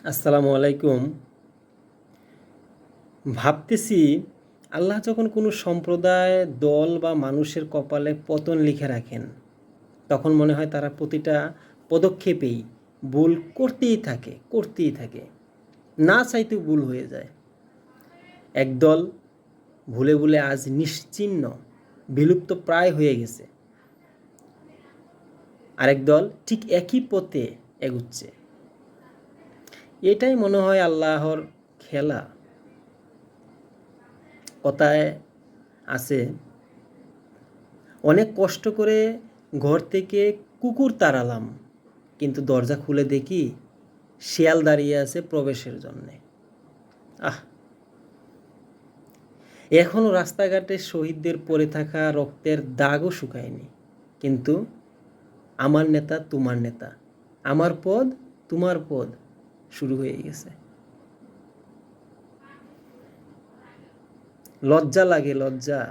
আসসালামু আলাইকুম। ভাবতেছি আল্লাহ যখন কোনো সম্প্রদায়, দল বা মানুষের কপালে পতন লিখে রাখেন, তখন মনে হয় তারা প্রতিটা পদক্ষেপেই ভুল করতেই থাকে, না চাইতেও ভুল হয়ে যায়। একদল ভুলে ভুলে আজ নিশ্চিহ্ন, বিলুপ্ত প্রায় হয়ে গেছে। আরেক দল ঠিক একই পথে এগুচ্ছে। এটাই মনে হয় আল্লাহর খেলা। কথায় আছে, অনেক কষ্ট করে ঘর থেকে কুকুর তাড়ালাম, কিন্তু দরজা খুলে দেখি শিয়াল দাঁড়িয়ে আছে প্রবেশের জন্যে। আহ, এখনও রাস্তাঘাটে শহীদদের পড়ে থাকা রক্তের দাগও শুকায়নি, কিন্তু আমার নেতা তোমার নেতা, আমার পদ তোমার পদ শুরু হয়ে গেছে। লজ্জা লাগে, লজ্জা।